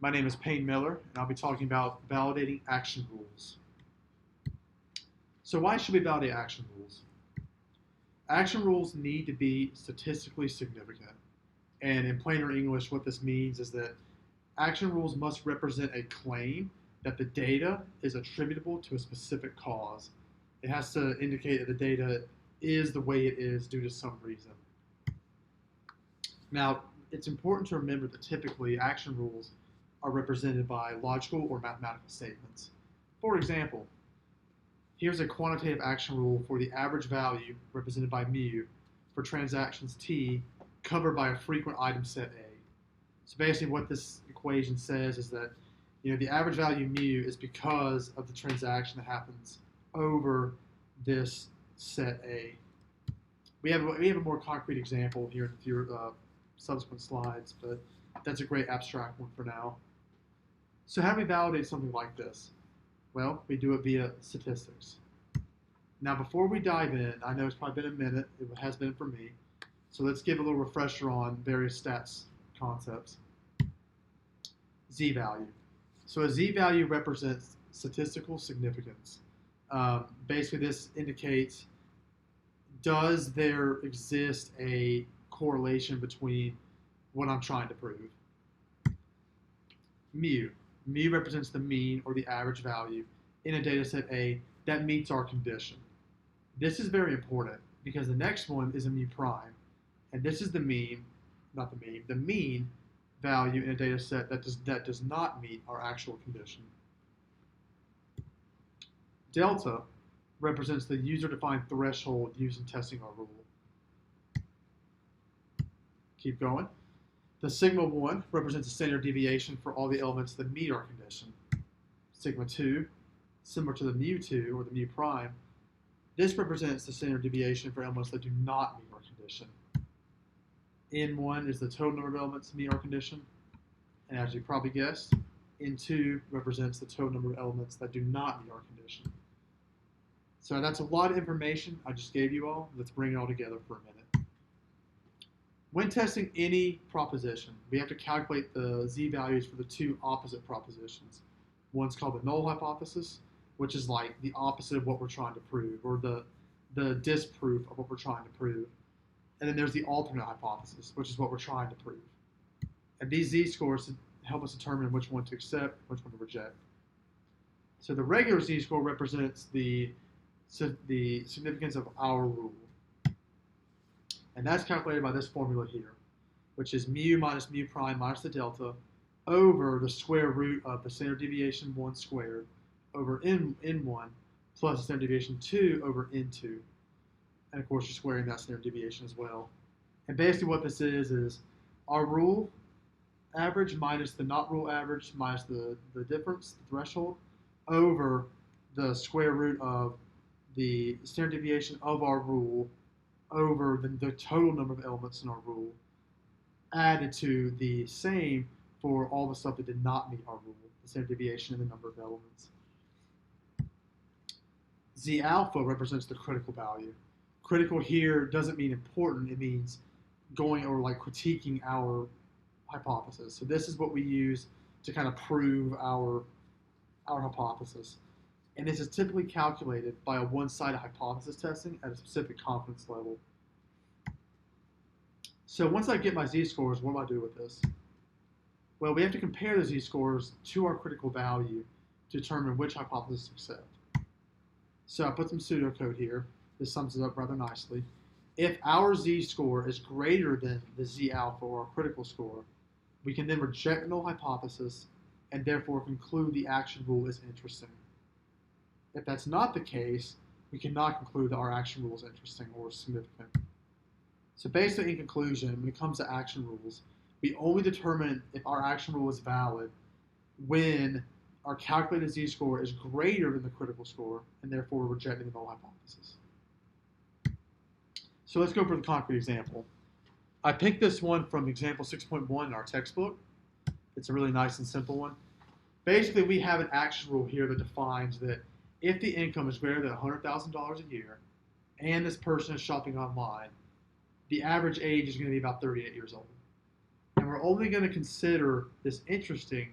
My name is Payne Miller, and I'll be talking about validating action rules. So why should we validate action rules? Action rules need to be statistically significant. And in plainer English, what this means is that action rules must represent a claim that the data is attributable to a specific cause. It has to indicate that the data is the way it is due to some reason. Now, it's important to remember that typically action rules are represented by logical or mathematical statements. For example, here's a quantitative action rule for the average value, represented by mu, for transactions t covered by a frequent item set A. So basically what this equation says is that the average value mu is because of the transaction that happens over this set A. We have a more concrete example here in a few subsequent slides, but that's a great abstract one for now. So how do we validate something like this? Well, we do it via statistics. Now, before we dive in, I know it's probably been a minute, it has been for me, so let's give a little refresher on various stats concepts. Z-value. So a Z-value represents statistical significance. Basically, this indicates, does there exist a correlation between what I'm trying to prove? Mu. Mu represents the mean or the average value in a data set A that meets our condition. This is very important because the next one is a mu prime, and this is the mean value in a data set that does not meet our actual condition. Delta represents the user-defined threshold used in testing our rule. Keep going. The sigma 1 represents the standard deviation for all the elements that meet our condition. Sigma 2, similar to the mu 2 or the mu prime, this represents the standard deviation for elements that do not meet our condition. N1 is the total number of elements that meet our condition, and as you probably guessed, N2 represents the total number of elements that do not meet our condition. So that's a lot of information I just gave you all. Let's bring it all together for a minute. When testing any proposition, we have to calculate the z-values for the two opposite propositions. One's called the null hypothesis, which is like the opposite of what we're trying to prove, or the disproof of what we're trying to prove. And then there's the alternate hypothesis, which is what we're trying to prove. And these z-scores help us determine which one to accept, which one to reject. So the regular z-score represents the significance of our rule. And that's calculated by this formula here, which is mu minus mu prime minus the delta over the square root of the standard deviation 1 squared over n1 plus the standard deviation 2 over n2. And of course, you're squaring that standard deviation as well. And basically what this is our rule average minus the not rule average minus the difference, the threshold, over the square root of the standard deviation of our rule over the total number of elements in our rule, added to the same for all the stuff that did not meet our rule, the standard deviation and the number of elements. Z alpha represents the critical value. Critical here doesn't mean important, it means going or like critiquing our hypothesis. So this is what we use to kind of prove our hypothesis. And this is typically calculated by a one-sided hypothesis testing at a specific confidence level. So once I get my z-scores, what do I do with this? Well, we have to compare the z-scores to our critical value to determine which hypothesis to accept. So I put some pseudocode here. This sums it up rather nicely. If our z-score is greater than the z-alpha or our critical score, we can then reject the null hypothesis and therefore conclude the action rule is interesting. If that's not the case, we cannot conclude that our action rule is interesting or significant. So basically, in conclusion, when it comes to action rules, we only determine if our action rule is valid when our calculated z-score is greater than the critical score, and therefore we're rejecting the null hypothesis. So let's go for the concrete example. I picked this one from example 6.1 in our textbook. It's a really nice and simple one. Basically, we have an action rule here that defines that if the income is greater than $100,000 a year and this person is shopping online, the average age is going to be about 38 years old. And we're only going to consider this interesting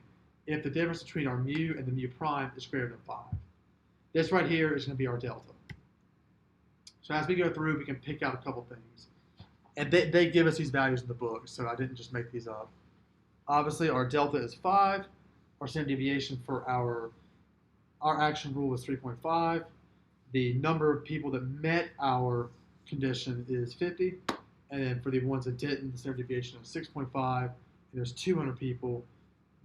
if the difference between our mu and the mu prime is greater than 5. This right here is going to be our delta. So as we go through, we can pick out a couple things. And they give us these values in the book, so I didn't just make these up. Obviously, our delta is 5. Our standard deviation for our action rule was 3.5. The number of people that met our condition is 50. And then for the ones that didn't, the standard deviation is 6.5. And there's 200 people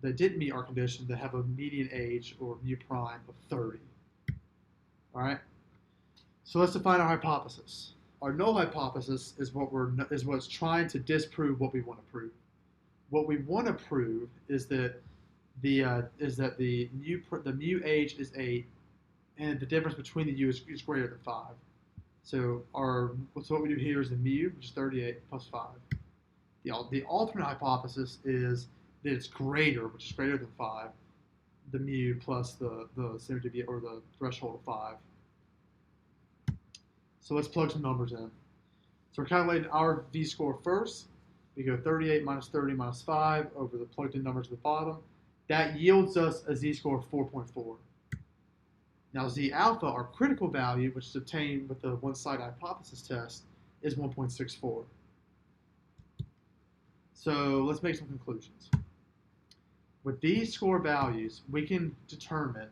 that didn't meet our condition that have a median age, or mu prime, of 30. All right? So let's define our hypothesis. Our null hypothesis is what's trying to disprove what we want to prove. What we want to prove is that the mu age is 8, and the difference between the u is greater than 5. So what we do here is the mu, which is 38, plus 5. The alternate hypothesis is that it's greater, which is greater than 5, the mu plus the standard deviation, or the threshold of 5. So let's plug some numbers in. So we're calculating our v-score first. We go 38 minus 30 minus 5 over the plugged in numbers at the bottom. That yields us a z-score of 4.4. Now z alpha, our critical value, which is obtained with the one-sided hypothesis test, is 1.64. So let's make some conclusions. With these score values, we can determine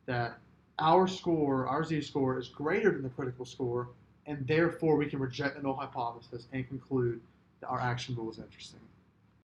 that our z-score, is greater than the critical score, and therefore we can reject the null hypothesis and conclude that our action rule is interesting.